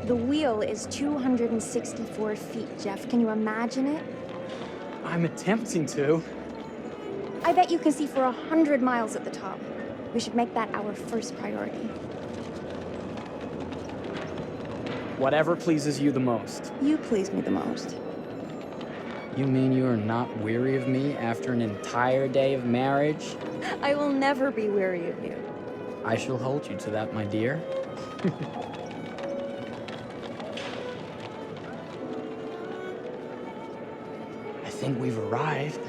The wheel is 264 feet, Jeff. Can you imagine it? I'm attempting to. I bet you can see for 100 miles at the top. We should make that our first priority. Whatever pleases you the most. You please me the most. You mean you are not weary of me after an entire day of marriage? I will never be weary of you. I shall hold you to that, my dear. I think we've arrived.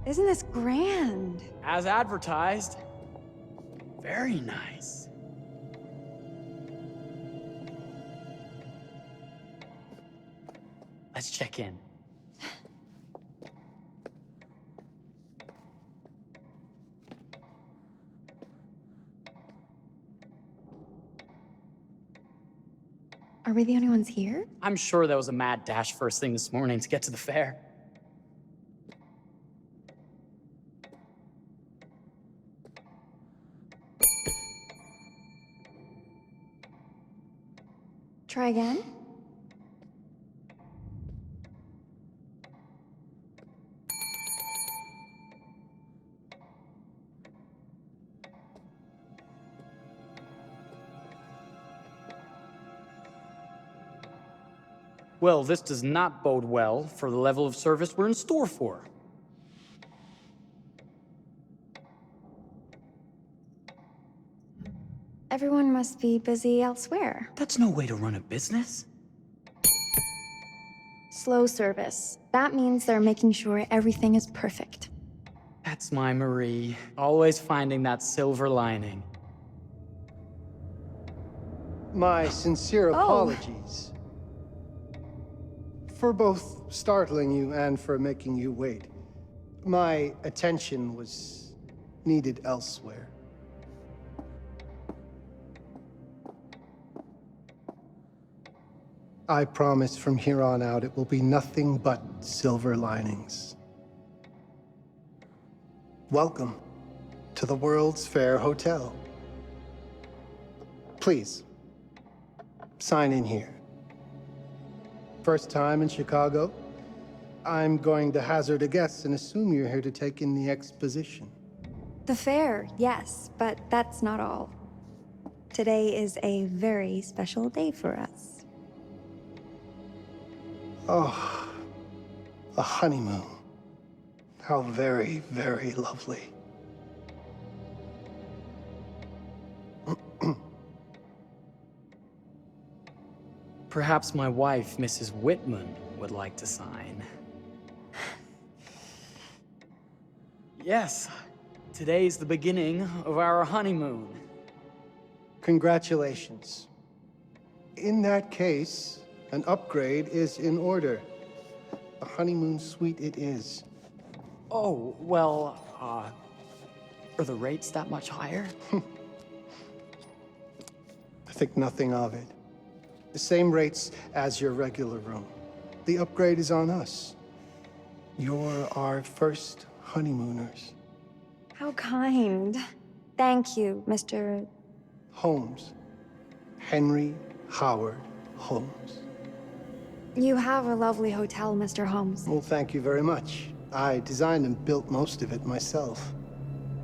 Isn't this grand? As advertised. Very nice. Let's check in. Are we the only ones here? I'm sure there was a mad dash first thing this morning to get to the fair. Try again? Well, this does not bode well for the level of service we're in store for. Everyone must be busy elsewhere. That's no way to run a business. Slow service. That means they're making sure everything is perfect. That's my Marie, always finding that silver lining. My sincere apologies. For both startling you and for making you wait. My attention was needed elsewhere. I promise from here on out it will be nothing but silver linings. Welcome to the World's Fair Hotel. Please, sign in here. First time in Chicago? I'm going to hazard a guess and assume you're here to take in the exposition. The fair, yes, but that's not all. Today is a very special day for us. Oh, a honeymoon. How very, very lovely. Perhaps my wife, Mrs. Whitman, would like to sign. Yes, today's the beginning of our honeymoon. Congratulations. In that case, an upgrade is in order. A honeymoon suite it is. Oh, well, are the rates that much higher? I think nothing of it. The same rates as your regular room. The upgrade is on us. You're our first honeymooners. How kind. Thank you, Mr. Holmes. Henry Howard Holmes. You have a lovely hotel, Mr. Holmes. Well, thank you very much. I designed and built most of it myself.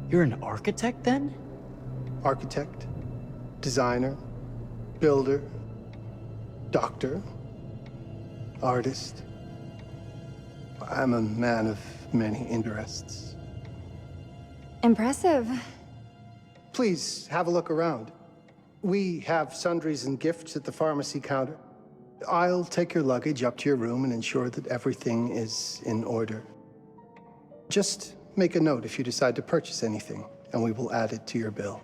You're an architect, then? Architect, designer, builder, doctor, artist. I'm a man of many interests. Impressive. Please have a look around. We have sundries and gifts at the pharmacy counter. I'll take your luggage up to your room and ensure that everything is in order. Just make a note if you decide to purchase anything, and we will add it to your bill.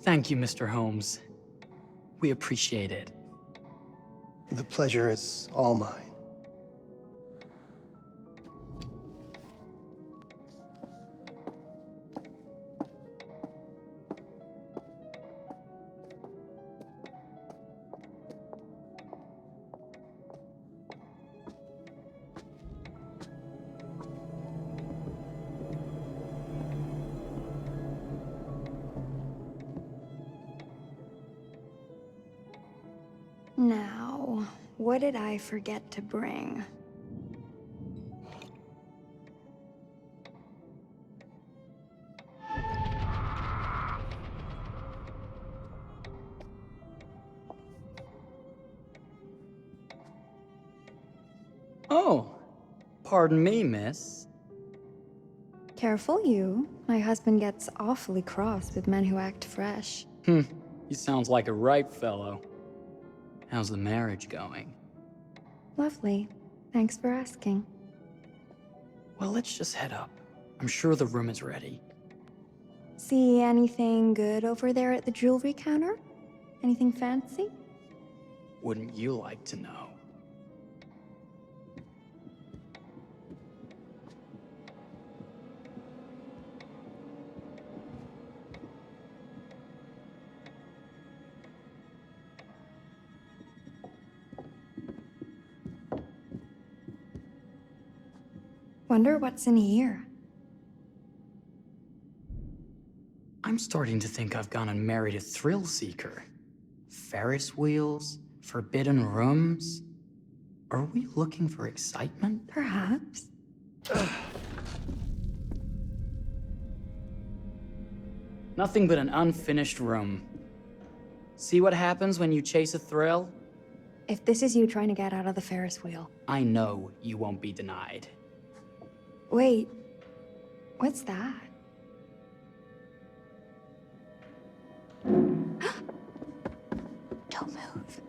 Thank you, Mr. Holmes. We appreciate it. The pleasure is all mine. Now, what did I forget to bring? Oh, pardon me, miss. Careful you. My husband gets awfully cross with men who act fresh. He sounds like a ripe fellow. How's the marriage going? Lovely. Thanks for asking. Well, let's just head up. I'm sure the room is ready. See anything good over there at the jewelry counter? Anything fancy? Wouldn't you like to know? Wonder what's in here. I'm starting to think I've gone and married a thrill seeker. Ferris wheels, forbidden rooms. Are we looking for excitement? Perhaps. Nothing but an unfinished room. See what happens when you chase a thrill? If this is you trying to get out of the Ferris wheel. I know you won't be denied. Wait, what's that? Don't move.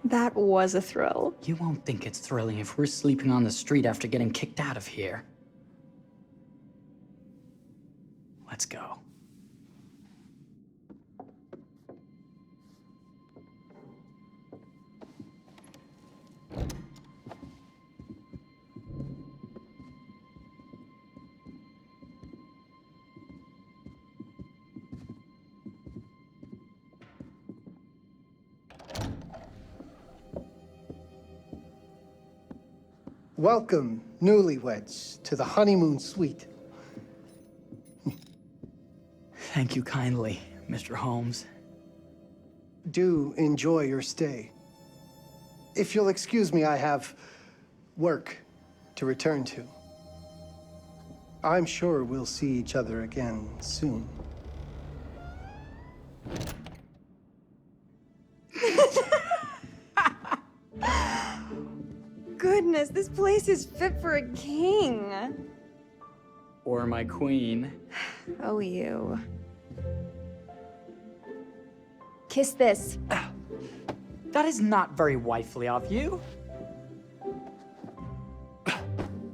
That was a thrill. You won't think it's thrilling if we're sleeping on the street after getting kicked out of here. Let's go. Welcome, newlyweds, to the honeymoon suite. Thank you kindly, Mr. Holmes. Do enjoy your stay. If you'll excuse me, I have work to return to. I'm sure we'll see each other again soon. Goodness, this place is fit for a king. Or my queen. Oh, you. Kiss this. That is not very wifely of you.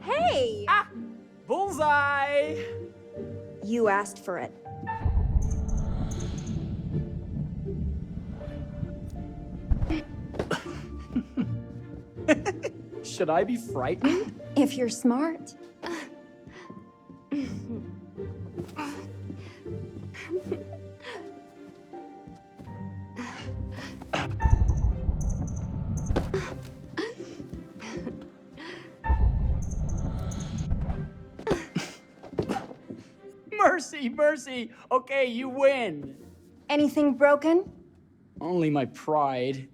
Hey! Ah! Bullseye! You asked for it. Should I be frightened? If you're smart. Mercy, mercy! Okay, you win. Anything broken? Only my pride.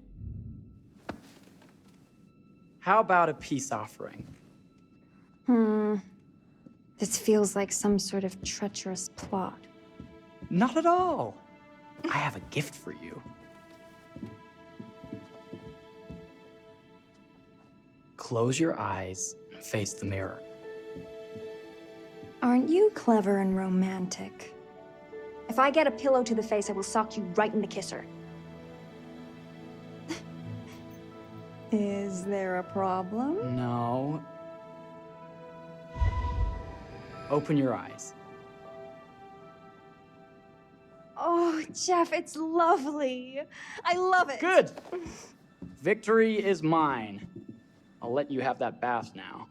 How about a peace offering? This feels like some sort of treacherous plot. Not at all. I have a gift for you. Close your eyes and face the mirror. Aren't you clever and romantic? If I get a pillow to the face, I will sock you right in the kisser. Is there a problem? No. Open your eyes. Oh, Jeff, it's lovely. I love it. Good! Victory is mine. I'll let you have that bath now.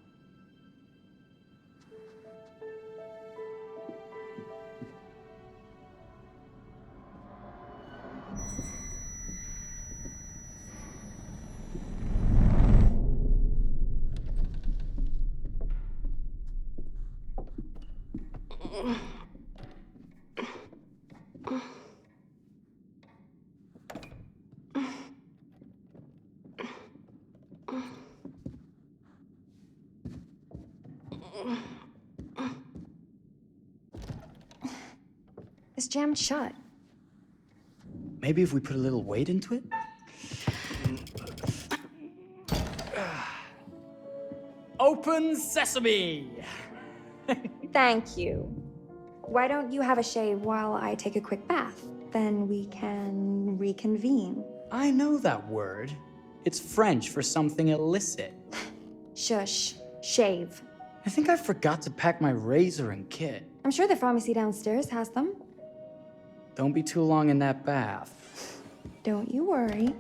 It's jammed shut. Maybe if we put a little weight into it? Open sesame! Thank you. Why don't you have a shave while I take a quick bath? Then we can reconvene. I know that word. It's French for something illicit. Shush. Shave. I think I forgot to pack my razor and kit. I'm sure the pharmacy downstairs has them. Don't be too long in that bath. Don't you worry.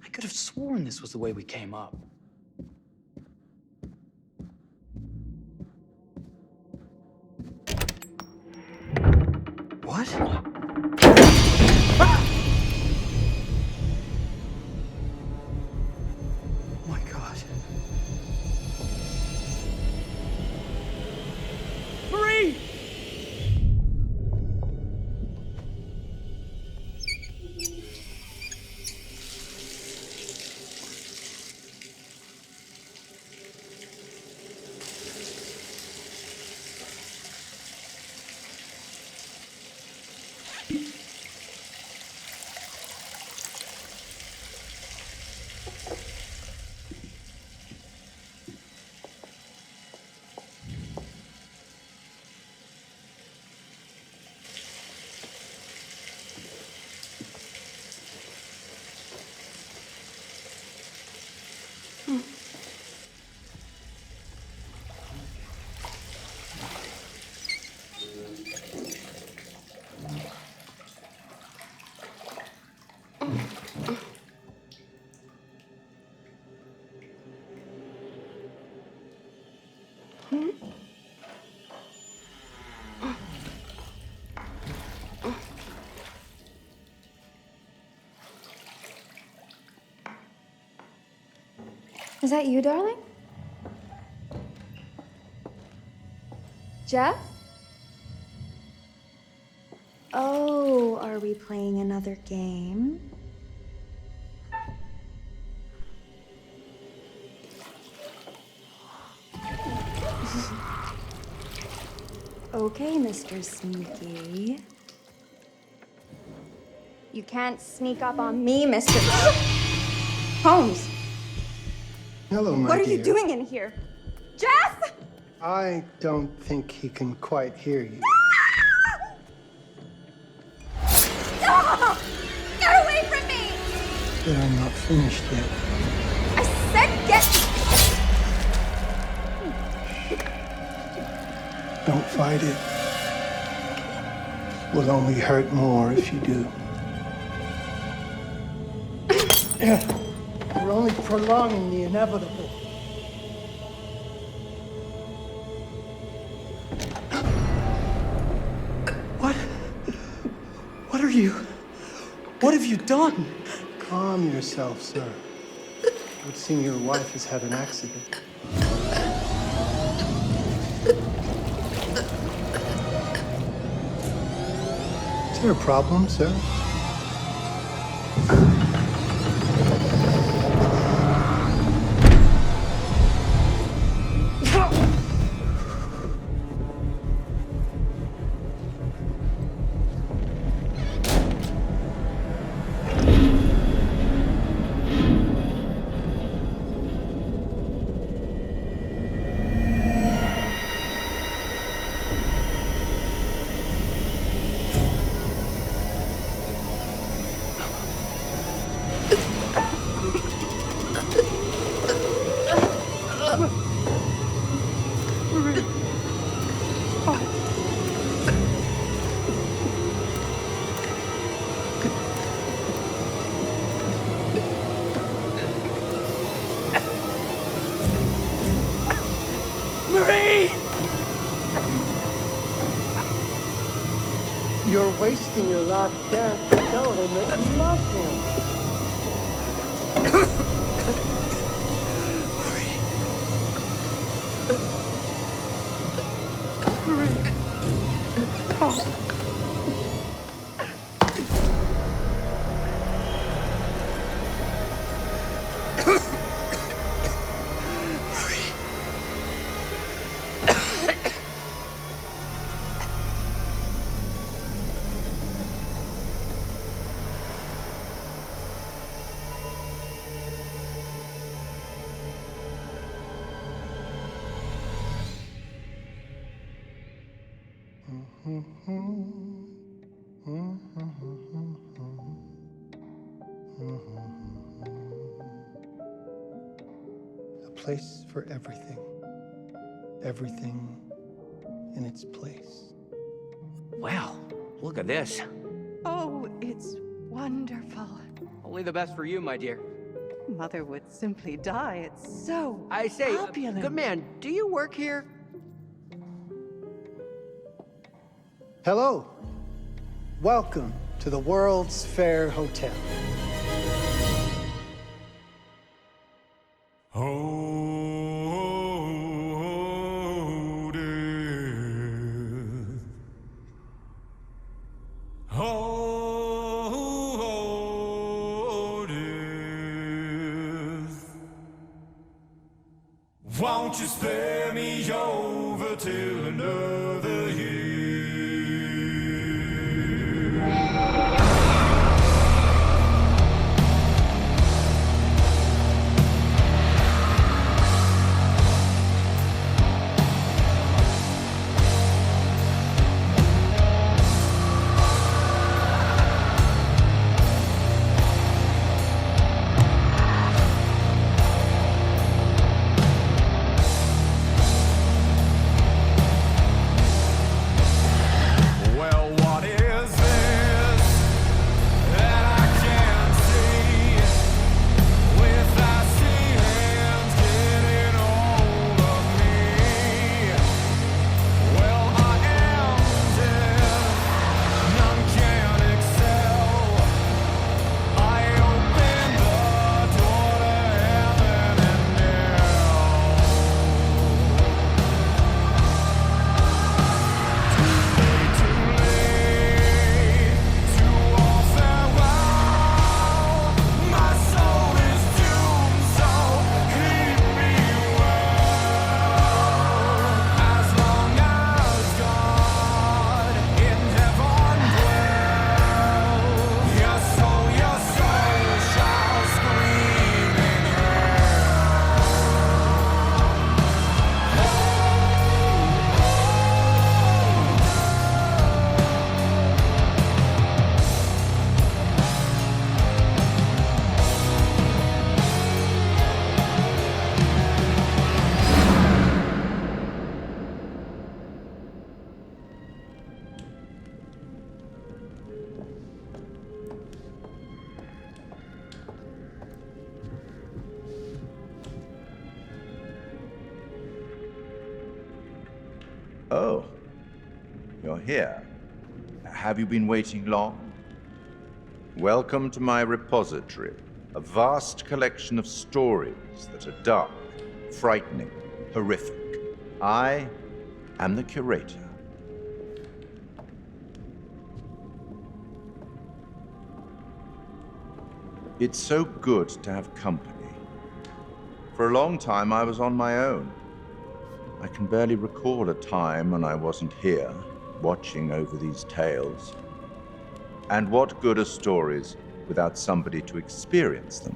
I could have sworn this was the way we came up. What? Ah! Oh my God. Marie! Is that you, darling? Jeff? Oh, are we playing another game? Okay, Mr. Sneaky. You can't sneak up on me, Mr. Holmes! Hello, my What are dear. you doing in here? Jeff! I don't think he can quite hear you. No! Get away from me! But I'm not finished yet. I said get... Don't fight it. Will only hurt more if you do. You're only prolonging the inevitable. What are you? What have you done? Calm yourself, sir. It would seem your wife has had an accident. Is there a problem, sir? You're wasting your last chance to tell him that you love him. A place for everything. Everything in its place. Wow, look at this. Oh, it's wonderful. Only the best for you, my dear. Mother would simply die. It's so I say, opulent. good man, do you work here? Hello. Welcome to the World's Fair Hotel. Oh, death. Oh, death. Won't you spare me over till another year? Oh, you're here. Have you been waiting long? Welcome to my repository, a vast collection of stories that are dark, frightening, horrific. I am the curator. It's so good to have company. For a long time, I was on my own. I can barely recall a time when I wasn't here, watching over these tales. And what good are stories without somebody to experience them?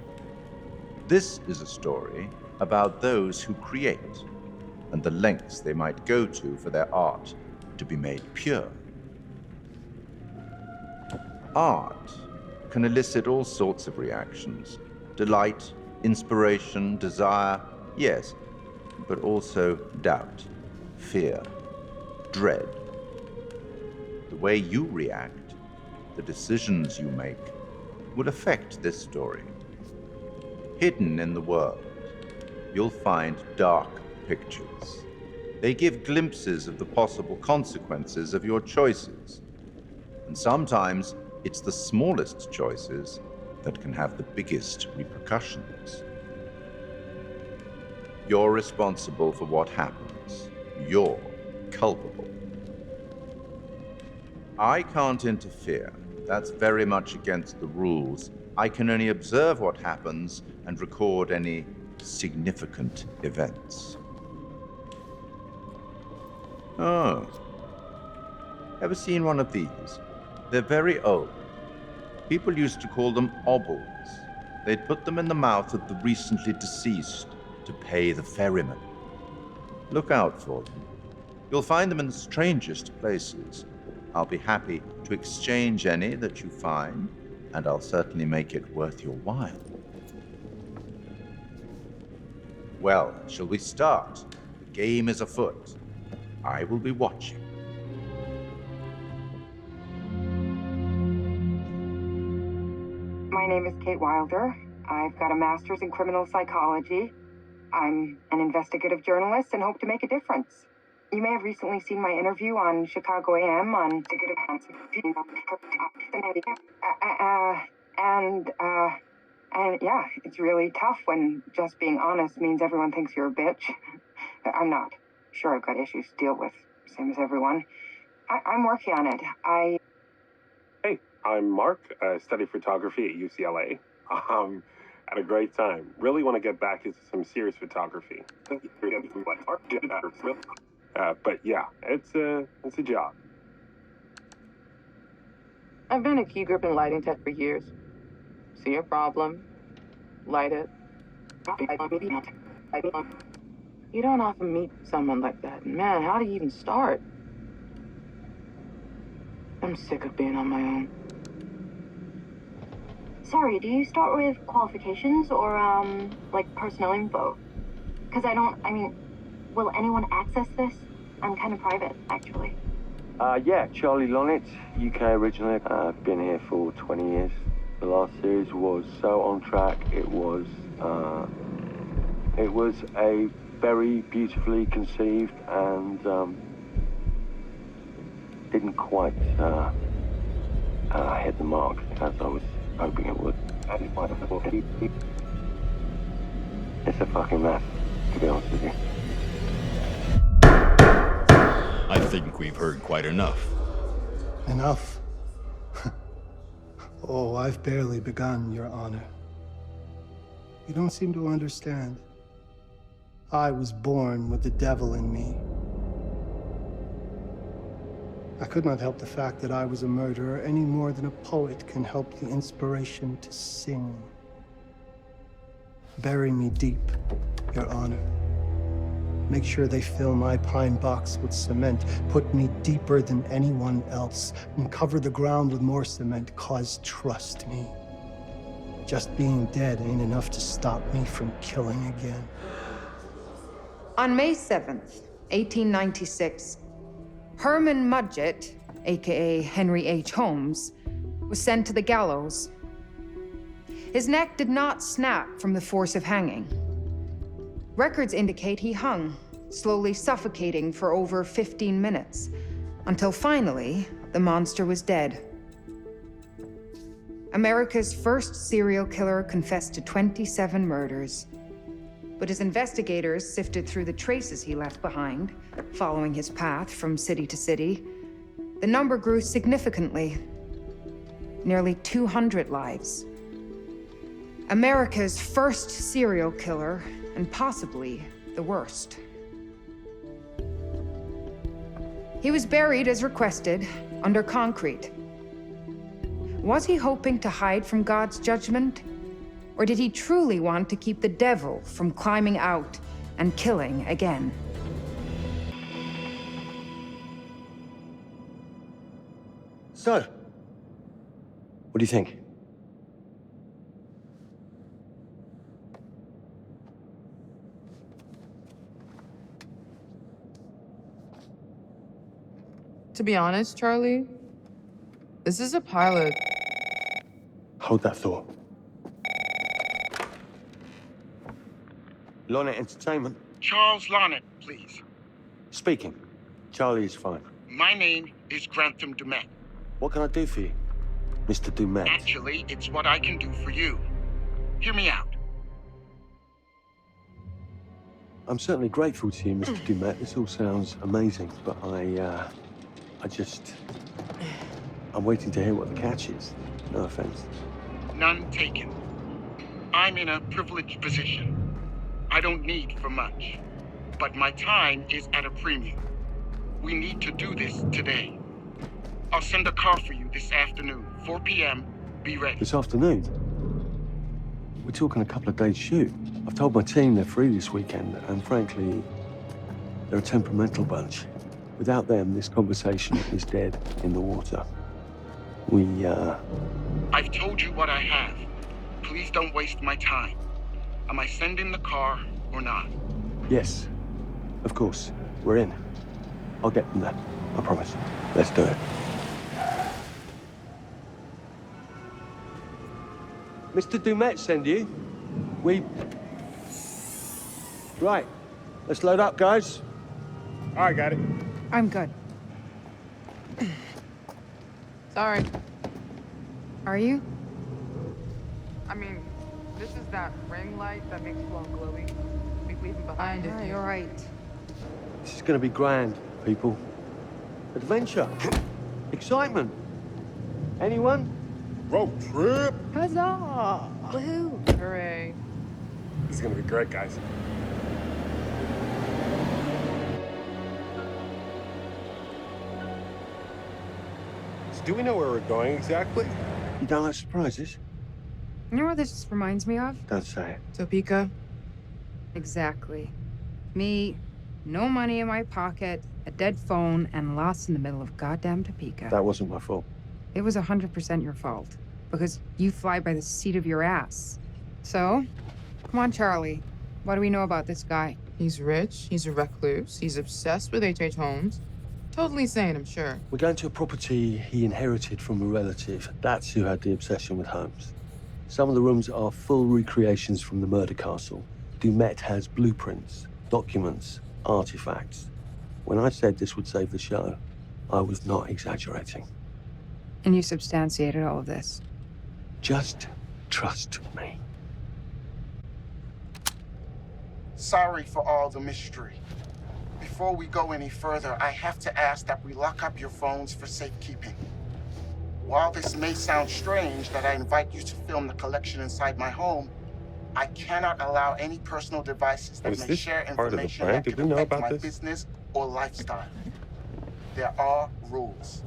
This is a story about those who create, and the lengths they might go to for their art to be made pure. Art can elicit all sorts of reactions. Delight, inspiration, desire, yes, but also doubt, fear, dread. The way you react, the decisions you make, will affect this story. Hidden in the world, you'll find dark pictures. They give glimpses of the possible consequences of your choices. And sometimes it's the smallest choices that can have the biggest repercussions. You're responsible for what happens. You're culpable. I can't interfere. That's very much against the rules. I can only observe what happens and record any significant events. Oh. Ever seen one of these? They're very old. People used to call them obbles. They'd put them in the mouth of the recently deceased to pay the ferryman. Look out for them. You'll find them in the strangest places. I'll be happy to exchange any that you find, and I'll certainly make it worth your while. Well, shall we start? The game is afoot. I will be watching. My name is Kate Wilder. I've got a master's in criminal psychology. I'm an investigative journalist and hope to make a difference. You may have recently seen my interview on Chicago AM on and yeah, it's really tough when just being honest means everyone thinks you're a bitch. I'm not. Sure, I've got issues to deal with, same as everyone. I'm working on it. Hey, I'm Mark. I study photography at UCLA. Had a great time. Really want to get back into some serious photography. But yeah, it's a job. I've been a key grip and lighting tech for years. See a problem, light it. You don't often meet someone like that. Man, how do you even start? I'm sick of being on my own. Sorry, do you start with qualifications or, like personnel info? Because will anyone access this? I'm kind of private, actually. Yeah, Charlie Lonitz, UK originally. I've been here for 20 years. The last series was so on track. It was a very beautifully conceived and didn't quite hit the mark as I was hoping it would. It's a fucking mess, to be honest with you. I think we've heard quite enough. Enough? Oh, I've barely begun, Your Honor. You don't seem to understand. I was born with the devil in me. I could not help the fact that I was a murderer any more than a poet can help the inspiration to sing. Bury me deep, Your Honor. Make sure they fill my pine box with cement. Put me deeper than anyone else. And cover the ground with more cement, 'cause trust me, just being dead ain't enough to stop me from killing again. On May 7th, 1896, Herman Mudgett, aka Henry H. Holmes, was sent to the gallows. His neck did not snap from the force of hanging. Records indicate he hung, slowly suffocating for over 15 minutes, until finally, the monster was dead. America's first serial killer confessed to 27 murders. But as investigators sifted through the traces he left behind, following his path from city to city, the number grew significantly. Nearly 200 lives. America's first serial killer, and possibly the worst. He was buried as requested, under concrete. Was he hoping to hide from God's judgment? Or did he truly want to keep the devil from climbing out and killing again? So, what do you think? To be honest, Charlie, this is a pilot. Hold that thought. Lonnet Entertainment. Charles Lonnet, please. Speaking. Charlie is fine. My name is Grantham Dumet. What can I do for you, Mr. Dumet? Actually, it's what I can do for you. Hear me out. I'm certainly grateful to you, Mr. Dumet. This all sounds amazing, but I'm waiting to hear what the catch is. No offense. None taken. I'm in a privileged position. I don't need for much, but my time is at a premium. We need to do this today. I'll send a car for you this afternoon, 4 p.m. Be ready. This afternoon? We're talking a couple of days shoot. I've told my team they're free this weekend, and frankly, they're a temperamental bunch. Without them, this conversation is dead in the water. I've told you what I have. Please don't waste my time. Am I sending the car or not? Yes, of course. We're in. I'll get them there. I promise. Let's do it. Mr. Dumet send you? Right. Let's load up, guys. I got it. I'm good. Sorry. Are you? I mean, this is that ring light that makes you all glowy. We leave it behind if you... You're right. This is gonna be grand, people. Adventure. Excitement. Anyone? Road trip. Huzzah! Woohoo! Hooray. This is gonna be great, guys. So do we know where we're going exactly? You don't like surprises? You know what this just reminds me of? Don't say it. Topeka? Exactly. Me, no money in my pocket, a dead phone, and lost in the middle of goddamn Topeka. That wasn't my fault. It was 100% your fault. Because you fly by the seat of your ass. So, come on, Charlie. What do we know about this guy? He's rich, he's a recluse, he's obsessed with H.H. Holmes. Totally sane, I'm sure. We're going to a property he inherited from a relative. That's who had the obsession with Holmes. Some of the rooms are full recreations from the murder castle. Dumet has blueprints, documents, artifacts. When I said this would save the show, I was not exaggerating. And you substantiated all of this? Just trust me. Sorry for all the mystery. Before we go any further, I have to ask that we lock up your phones for safekeeping. While this may sound strange that I invite you to film the collection inside my home, I cannot allow any personal devices that may share information that could affect my business or lifestyle. There are rules.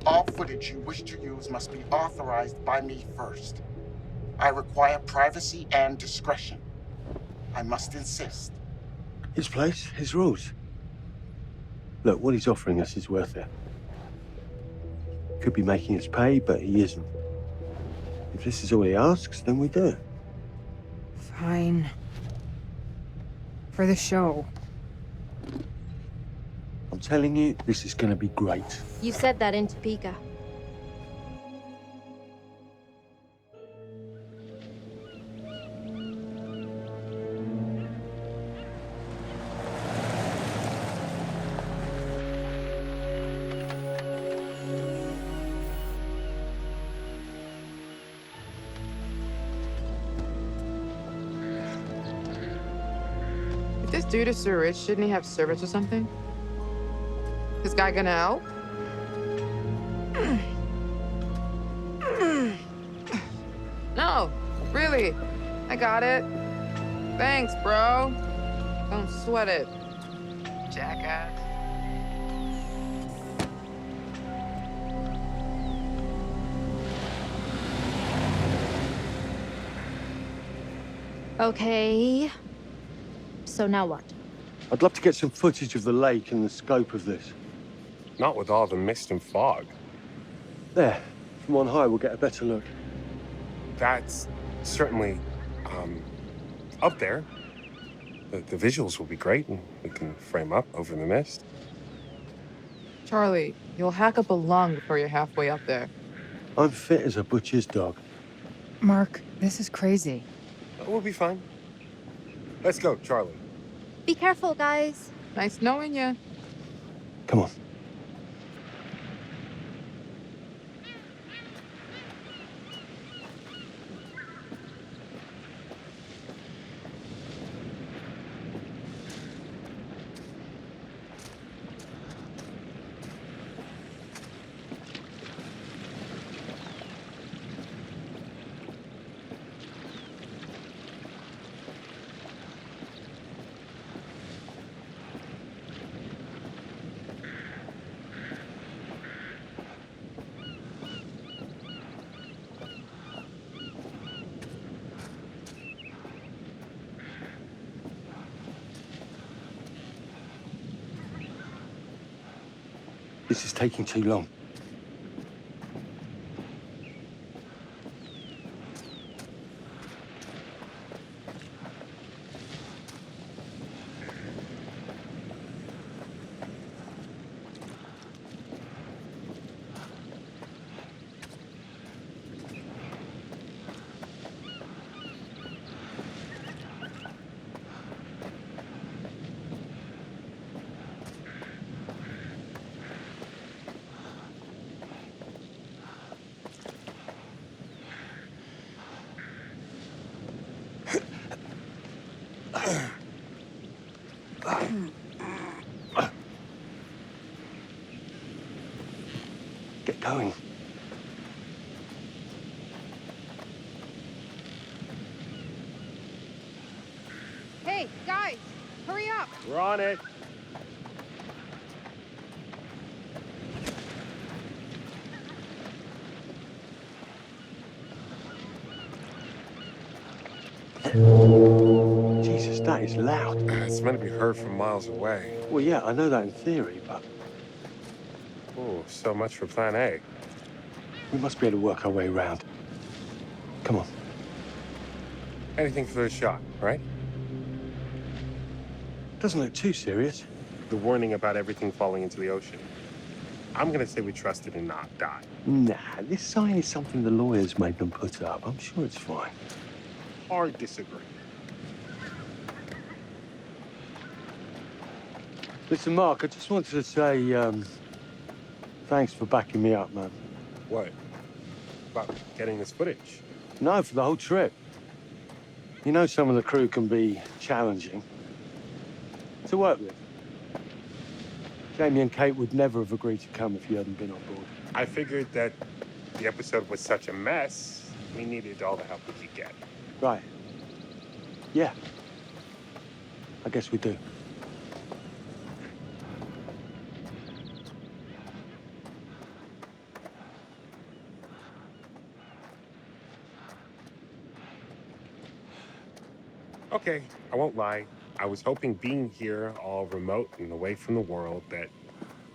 All footage you wish to use must be authorized by me first. I require privacy and discretion. I must insist. His place, his rules. Look, what he's offering us is worth it. Could be making us pay, but he isn't. If this is all he asks, then we do it. Fine. For the show. I'm telling you, this is gonna be great. You said that in Topeka. If this dude is so rich, shouldn't he have servants or something? This guy gonna help? No, Really? I got it. Thanks, bro. Don't sweat it. Jackass. Okay. So now what? I'd love to get some footage of the lake and the scope of this. Not with all the mist and fog. There. From on high, we'll get a better look. That's certainly, up there. The visuals will be great, and we can frame up over the mist. Charlie, you'll hack up a lung before you're halfway up there. I'm fit as a butcher's dog. Mark, this is crazy. We'll be fine. Let's go, Charlie. Be careful, guys. Nice knowing you. Come on. This is taking too long. Get going. Hey, guys, hurry up. We're on it. Jesus, that is loud. It's meant to be heard from miles away. Well, yeah, I know that in theory, but Oh, so much for plan A. we must be able to work our way around. Come on. Anything for the shot, right? Doesn't look too serious. The warning about everything falling into the ocean. I'm gonna say we trust it and not die. Nah, this sign is something the lawyers made them put up. I'm sure it's fine. Hard disagree. Listen, Mark, I just wanted to say, thanks for backing me up, man. What? About getting this footage? No, for the whole trip. You know some of the crew can be challenging to work with. Jamie and Kate would never have agreed to come if you hadn't been on board. I figured that the episode was such a mess, we needed all the help we could get. Right. Yeah. I guess we do. Okay, I won't lie. I was hoping being here, all remote and away from the world, that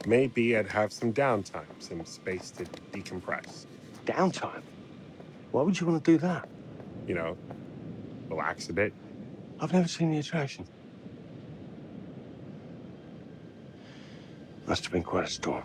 maybe I'd have some downtime, some space to decompress. Downtime? Why would you want to do that? You know, relax a bit. I've never seen the attraction. Must have been quite a storm.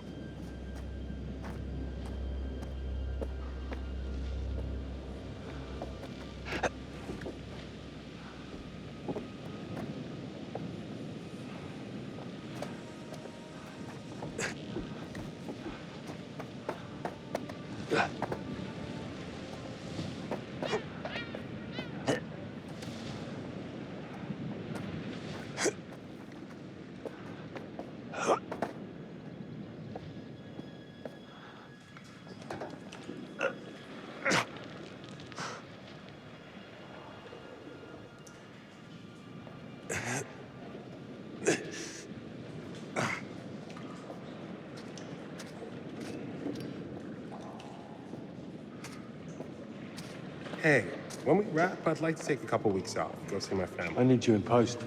Hey, when we wrap, I'd like to take a couple weeks off, go see my I family. need you in post.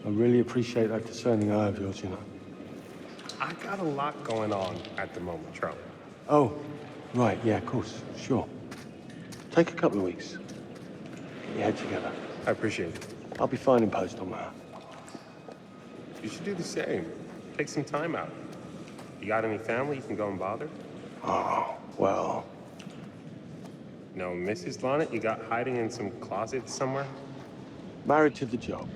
I really appreciate that discerning eye of yours, you know. I got a lot going on at the moment, Charlie. Oh, right, yeah, of course, sure. Take a couple of weeks. Get your head together. I appreciate it. I'll be fine in post on that. You should do the same. Take some time out. You got any family you can go and bother? Oh, well. No Mrs. Lonnet you got hiding in some closet somewhere? Married to the job.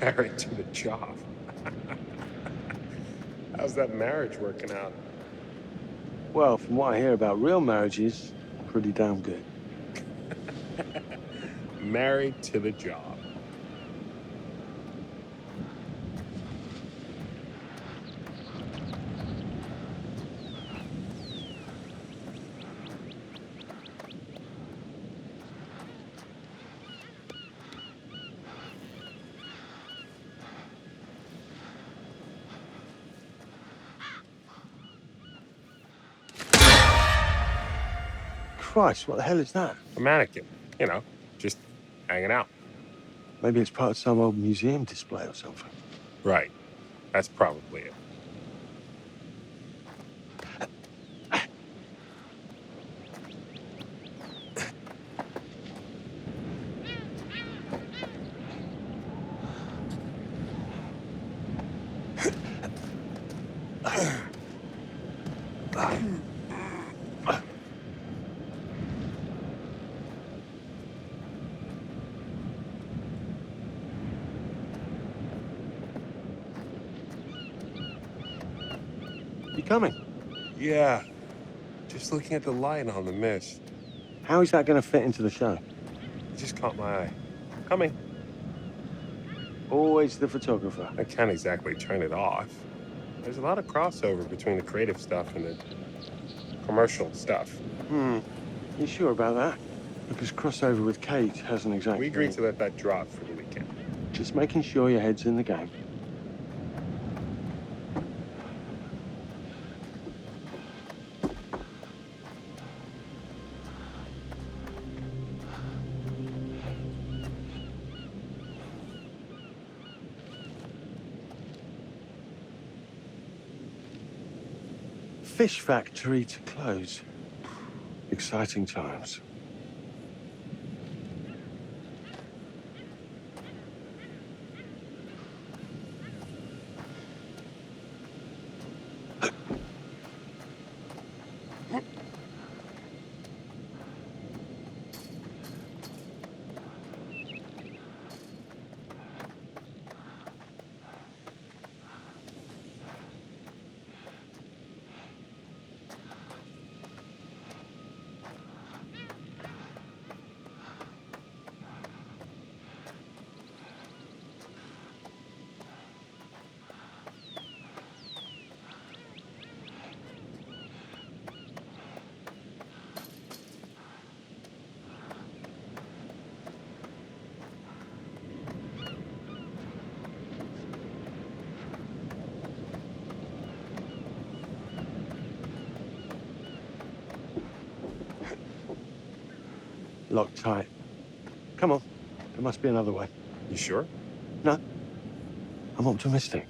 Married to the job. How's that marriage working out? Well, from what I hear about real marriages, pretty damn good. Married to the job. Christ, what the hell is that? A mannequin, you know, just hanging out. Maybe it's part of some old museum display or something. Right. That's probably it. You coming? Yeah. Just looking at the light on the mist. How is that going to fit into the show? It just caught my eye. Coming. Always the photographer. I can't exactly turn it off. There's a lot of crossover between the creative stuff and the commercial stuff. You sure about that? Because crossover with Kate hasn't exactly... We agreed to let that drop for the weekend. Just making sure your head's in the game. Fish factory to close. Exciting times. Locked tight. Come on. There must be another way. You sure? No. I'm optimistic.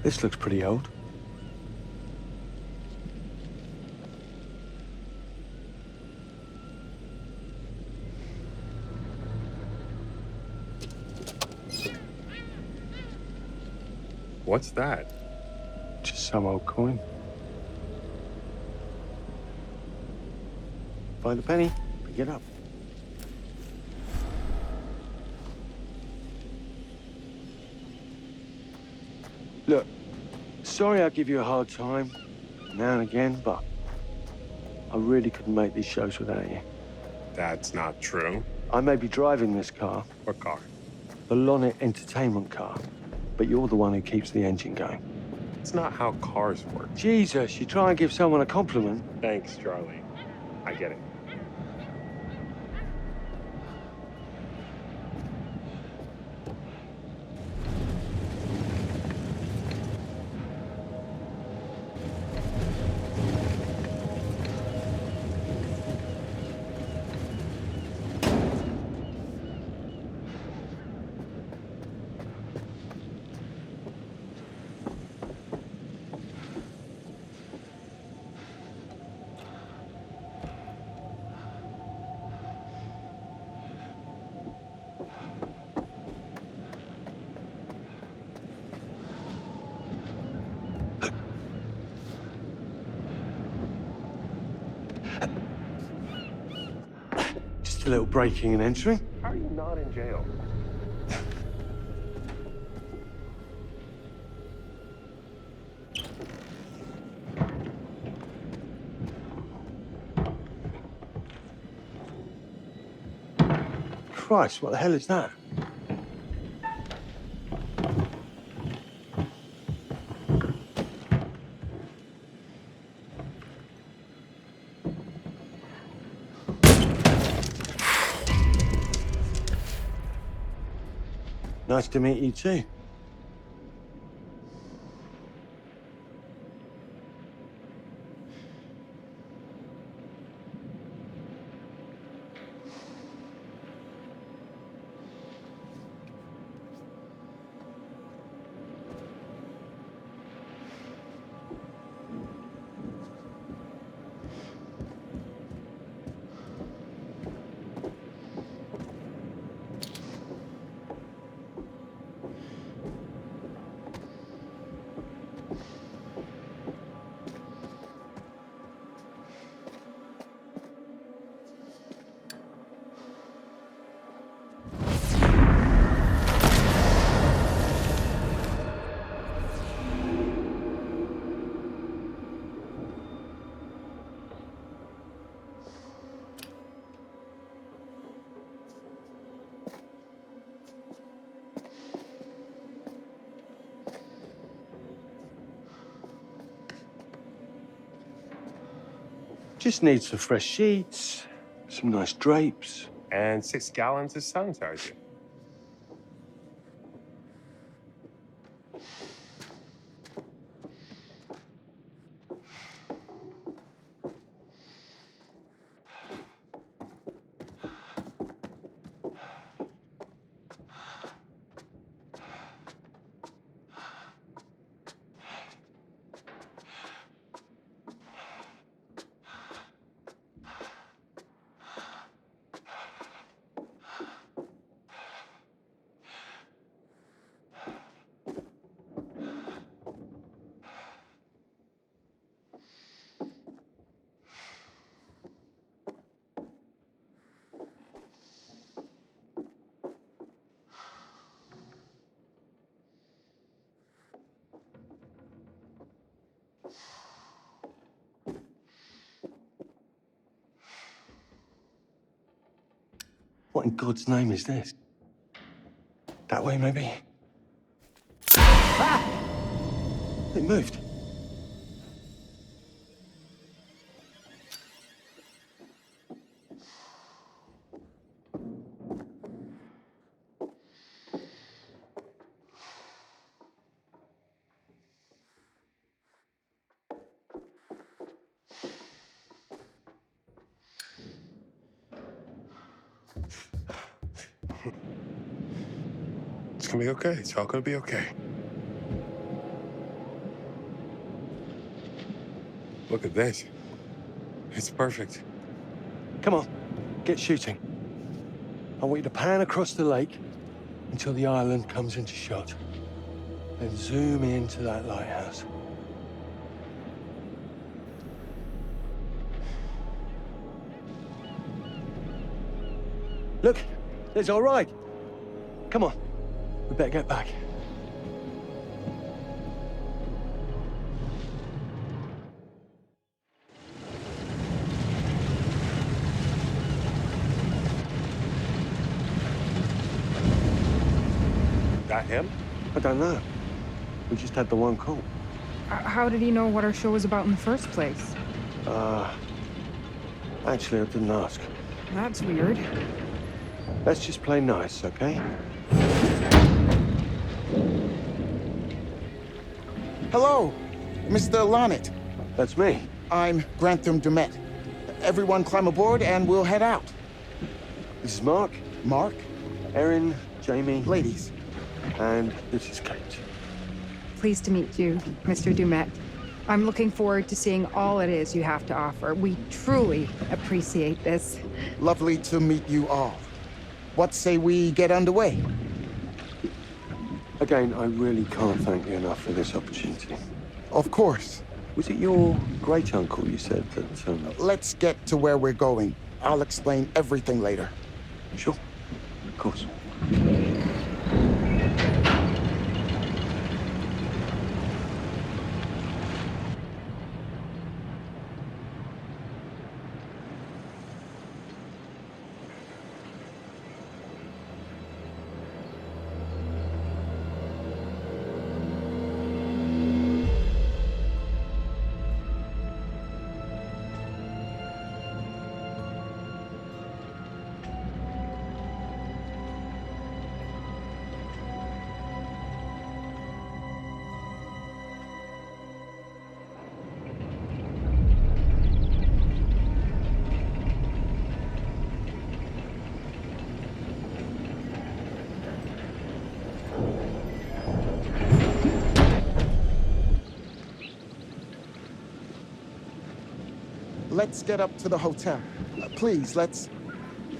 This looks pretty old. What's that? Just some old coin. Find a penny, pick it up. Look, sorry I give you a hard time now and again, but I really couldn't make these shows without you. That's not true. I may be driving this car. What car? The Lonnet Entertainment car. But you're the one who keeps the engine going. It's not how cars work. Jesus, you try and give someone a compliment. Thanks, Charlie. I get it. Just a little breaking and entering. How are you not in jail? Christ, what the hell is that? Nice to meet you too. Just need some fresh sheets, some nice drapes. And 6 gallons of sanitizer. What in God's name is this? That way, maybe? It moved. It's gonna be okay. It's all gonna be okay. Look at this. It's perfect. Come on, get shooting. I want you to pan across the lake until the island comes into shot. Then zoom into that lighthouse. Look, it's all right. Come on, we better get back. That him? I don't know. We just had the one call. How did he know what our show was about in the first place? Actually, I didn't ask. That's weird. Let's just play nice, okay? Hello, Mr. Lonnet. That's me. I'm Grantham Dumet. Everyone climb aboard and we'll head out. This is Mark. Mark? Erin, Jamie. Ladies. And this is Kate. Pleased to meet you, Mr. Dumet. I'm looking forward to seeing all it is you have to offer. We truly appreciate this. Lovely to meet you all. What say we get underway? Again, I really can't thank you enough for this opportunity. Of course. Was it your great-uncle you said that... Let's get to where we're going. I'll explain everything later. Sure. Of course. Let's get up to the hotel. Please, let's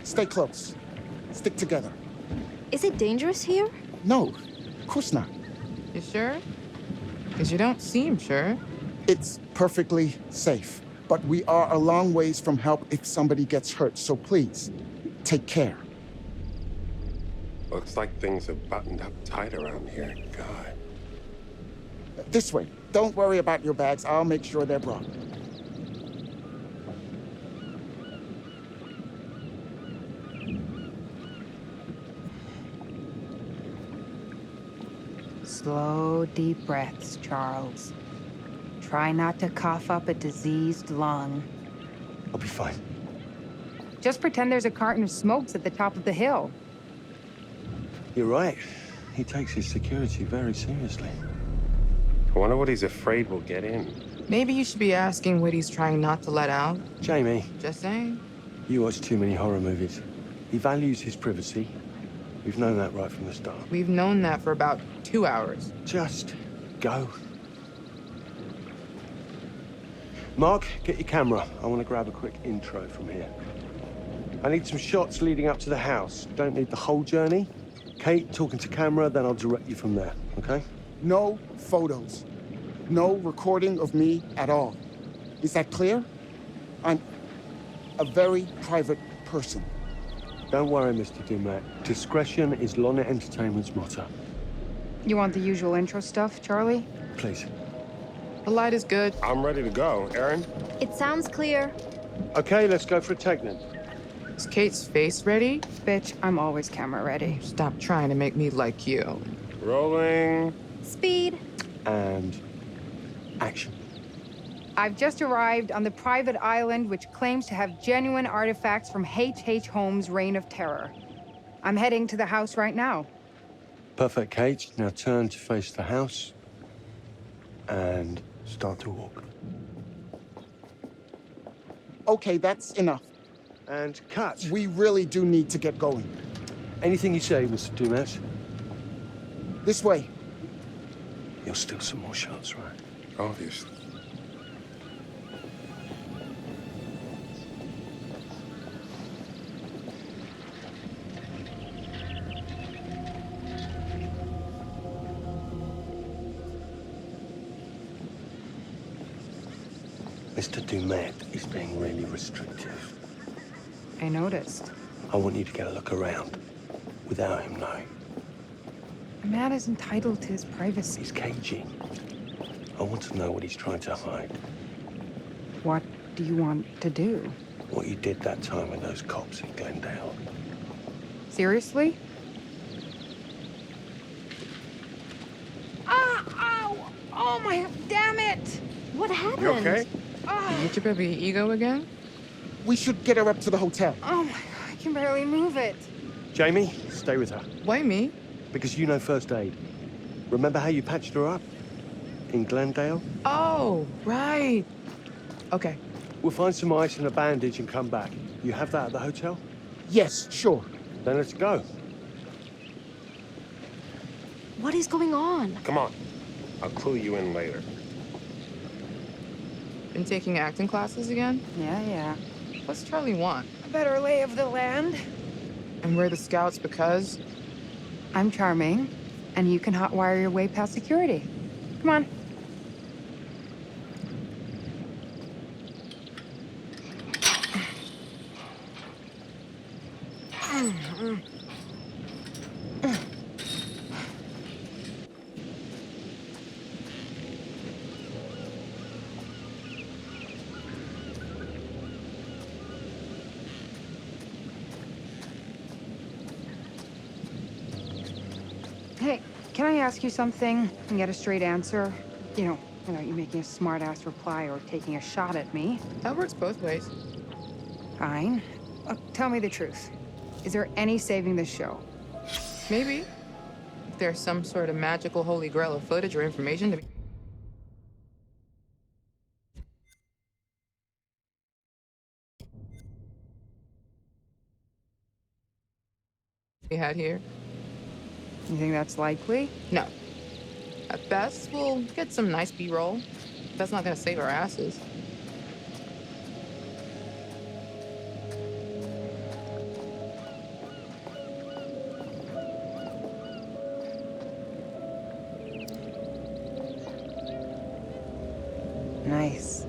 stay close. Stick together. Is it dangerous here? No, of course not. You sure? Because you don't seem sure. It's perfectly safe, but we are a long ways from help if somebody gets hurt, so please, take care. Looks like things are buttoned up tight around here. God. This way. Don't worry about your bags. I'll make sure they're brought. Slow, deep breaths, Charles. Try not to cough up a diseased lung. I'll be fine. Just pretend there's a carton of smokes at the top of the hill. You're right. He takes his security very seriously. I wonder what he's afraid will get in. Maybe you should be asking what he's trying not to let out. Jamie. Just saying. You watch too many horror movies. He values his privacy. We've known that right from the start. We've known that for about 2 hours. Just go. Mark, get your camera. I want to grab a quick intro from here. I need some shots leading up to the house. Don't need the whole journey. Kate, talking to camera, then I'll direct you from there, okay? No photos. No recording of me at all. Is that clear? I'm a very private person. Don't worry, Mr. Dumet. Discretion is Lonnet Entertainment's motto. You want the usual intro stuff, Charlie? Please. The light is good. I'm ready to go. Erin? It sounds clear. Okay, let's go for a take then. Is Kate's face ready? Bitch, I'm always camera ready. Stop trying to make me like you. Rolling. Speed. And action. I've just arrived on the private island which claims to have genuine artifacts from H.H. Holmes' Reign of Terror. I'm heading to the house right now. Perfect, Kate. Now turn to face the house and start to walk. Okay, that's enough. And cut. We really do need to get going. Anything you say, Mr. Dumet. This way. You'll steal some more shots, right? Obviously. Mr. Dumet is being really restrictive. I noticed. I want you to get a look around without him knowing. A man is entitled to his privacy. He's cagey. I want to know what he's trying to hide. What do you want to do? What you did that time with those cops in Glendale. Seriously? Ah! Ow! Oh my... Damn it! What happened? You okay? Ah! You hit your baby ego again? We should get her up to the hotel. Oh my God, I can barely move it. Jamie, stay with her. Why me? Because you know first aid. Remember how you patched her up? In Glendale? Oh, right. Okay. We'll find some ice and a bandage and come back. You have that at the hotel? Yes, sure. Then let's go. What is going on? Come on. I'll clue you in later. Been taking acting classes again? Yeah. What's Charlie want? A better lay of the land. And we're the scouts because? I'm charming, and you can hotwire your way past security. Come on. Hey, can I ask you something and get a straight answer? You know, without you making a smart-ass reply or taking a shot at me. That works both ways. Fine. Tell me the truth. Is there any saving this show? Maybe. If there's some sort of magical holy grail of footage or information to be had here. You think that's likely? No. At best, we'll get some nice B-roll. That's not gonna save our asses. Nice.